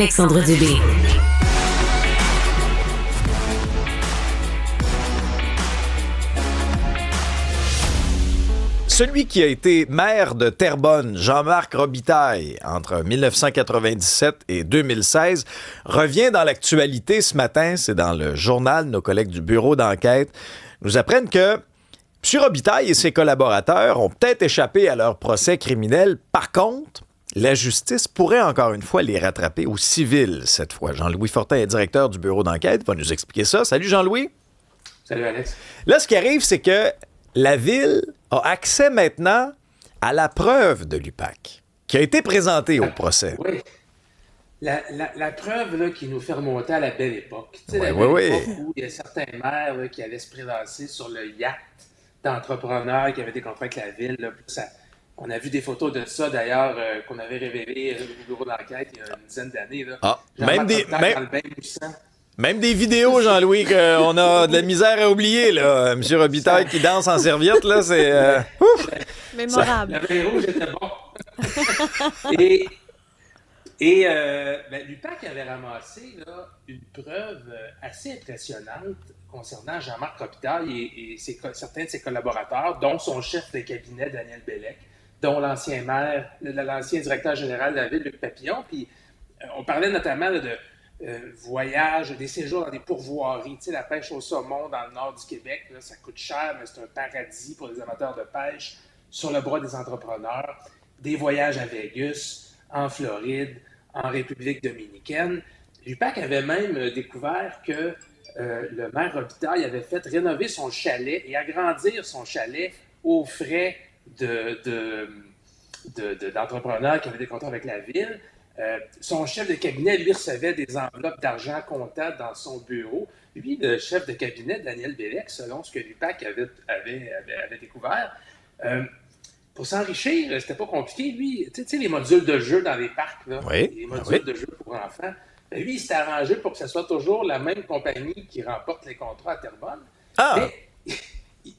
Alexandre Dubé. Celui qui a été maire de Terrebonne, Jean-Marc Robitaille, entre 1997 et 2016, revient dans l'actualité ce matin. C'est dans le journal. Nos collègues du bureau d'enquête nous apprennent que M. Robitaille et ses collaborateurs ont peut-être échappé à leur procès criminel. Par contre, la justice pourrait encore une fois les rattraper au civil cette fois. Jean-Louis Fortin est directeur du bureau d'enquête, va nous expliquer ça. Salut Jean-Louis. Salut Alex. Là, ce qui arrive, c'est que la Ville a accès maintenant à la preuve de l'UPAC qui a été présentée au procès. Oui. La preuve là, qui nous fait remonter à la belle époque. Tu sais, la oui. belle époque où il y a certains maires là, qui allaient se prélasser sur le yacht d'entrepreneurs qui avaient des contrats avec la Ville. Là, on a vu des photos de ça, d'ailleurs, qu'on avait révélé au bureau d'enquête il y a une dizaine d'années. Là. Ah, Dans le bain moussant. Même des vidéos, Jean-Louis, qu'on a de la misère à oublier, là. M. Robitaille qui danse en serviette, là, c'est... Mémorable. Le vin rouge était bon. l'UPAC avait ramassé là, une preuve assez impressionnante concernant Jean-Marc Robitaille et certains de ses collaborateurs, dont son chef de cabinet, Daniel Bellec, dont l'ancien directeur général de la Ville, Luc Papillon. Puis on parlait notamment là, de voyages, des séjours dans des pourvoiries. Tu sais, la pêche au saumon dans le nord du Québec, là, ça coûte cher, mais c'est un paradis pour les amateurs de pêche sur le bras des entrepreneurs. Des voyages à Vegas, en Floride, en République dominicaine. L'UPAC avait même découvert que le maire Robitaille avait fait rénover son chalet et agrandir son chalet aux frais d'entrepreneurs qui avaient des contrats avec la Ville. Son chef de cabinet, lui, recevait des enveloppes d'argent comptable dans son bureau. Lui, le chef de cabinet, Daniel Bellec, selon ce que l'UPAC avait découvert, pour s'enrichir, c'était pas compliqué. Lui, tu sais, les modules de jeu dans les parcs, là, les modules de jeu pour enfants, lui, il s'était arrangé pour que ce soit toujours la même compagnie qui remporte les contrats à Terrebonne. Ah!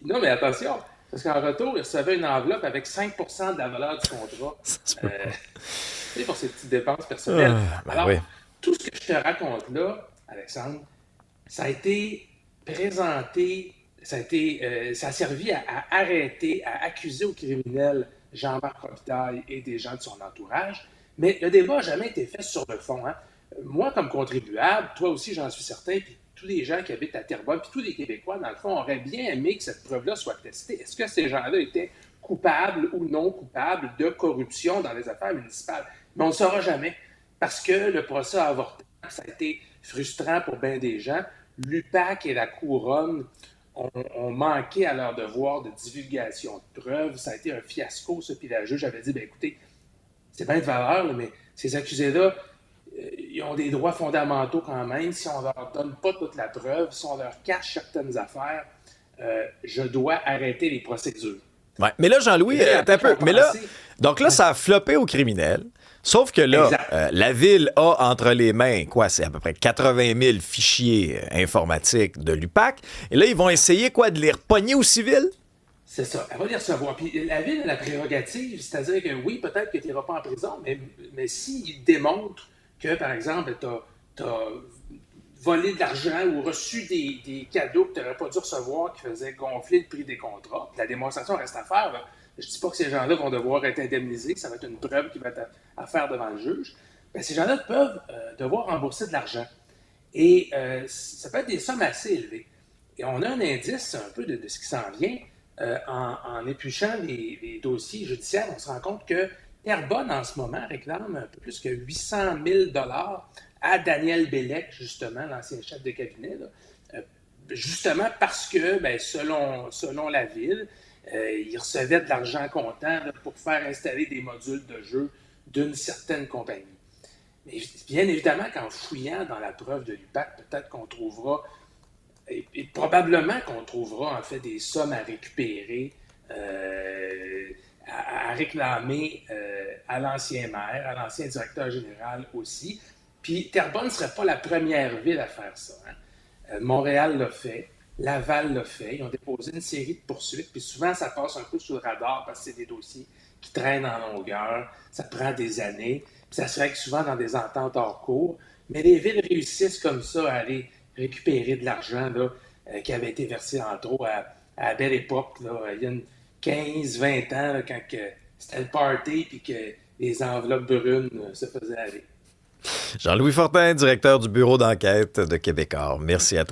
Non, mais attention, parce qu'en retour, il recevait une enveloppe avec 5% de la valeur du contrat. Pour ses petites dépenses personnelles. Tout ce que je te raconte là, Alexandre, ça a été présenté, ça a servi à arrêter, à accuser aux criminels Jean-Marc Robitaille et des gens de son entourage, mais le débat n'a jamais été fait sur le fond. Hein. Moi, comme contribuable, toi aussi, j'en suis certain, puis tous les gens qui habitent à Terrebonne, puis tous les Québécois, dans le fond, auraient bien aimé que cette preuve-là soit testée. Est-ce que ces gens-là étaient coupables ou non coupables de corruption dans les affaires municipales? Mais on ne le saura jamais, parce que le procès a avorté. Ça a été frustrant pour bien des gens. L'UPAC et la Couronne ont manqué à leur devoir de divulgation de preuves. Ça a été un fiasco, ça. Puis la juge avait dit, écoutez, c'est bien de valeur, là, mais ces accusés-là, ils ont des droits fondamentaux quand même. Si on ne leur donne pas toute la preuve, si on leur cache certaines affaires, je dois arrêter les procédures. Ouais. Mais là, Jean-Louis, attends un peu. Mais là, donc là, ça a floppé aux criminels. Sauf que là, la Ville a entre les mains, c'est à peu près 80 000 fichiers informatiques de l'UPAC. Et là, ils vont essayer, de les repogner au civil? C'est ça. Elle va les recevoir. Puis la Ville a la prérogative, c'est-à-dire que oui, peut-être que tu n'iras pas en prison, mais s'ils démontrent que, par exemple, tu as volé de l'argent ou reçu des cadeaux que tu n'aurais pas dû recevoir qui faisaient gonfler le prix des contrats, la démonstration reste à faire. Là. Je ne dis pas que ces gens-là vont devoir être indemnisés, ça va être une preuve qui va être à faire devant le juge. Bien, ces gens-là peuvent devoir rembourser de l'argent. Et ça peut être des sommes assez élevées. Et on a un indice un peu de ce qui s'en vient. En épluchant les dossiers judiciaires, on se rend compte que Terrebonne, en ce moment, réclame un peu plus que 800 000 $ à Daniel Bellec, justement, l'ancien chef de cabinet, là, justement parce que, selon la Ville, il recevait de l'argent comptant là, pour faire installer des modules de jeu d'une certaine compagnie. Mais bien évidemment qu'en fouillant dans la preuve de l'UPAC, peut-être qu'on trouvera, et probablement qu'on trouvera en fait des sommes à récupérer, à réclamer à l'ancien maire, à l'ancien directeur général aussi. Puis Terrebonne ne serait pas la première ville à faire ça. Hein. Montréal l'a fait. Laval l'a fait. Ils ont déposé une série de poursuites. Puis souvent, ça passe un peu sous le radar parce que c'est des dossiers qui traînent en longueur. Ça prend des années. Puis ça se règle souvent dans des ententes hors cours. Mais les villes réussissent comme ça à aller récupérer de l'argent là, qui avait été versé en trop à la belle époque, là, il y a 15-20 ans, là, quand c'était le party puis que les enveloppes brunes se faisaient aller. Jean-Louis Fortin, directeur du bureau d'enquête de Québecor. Merci à toi.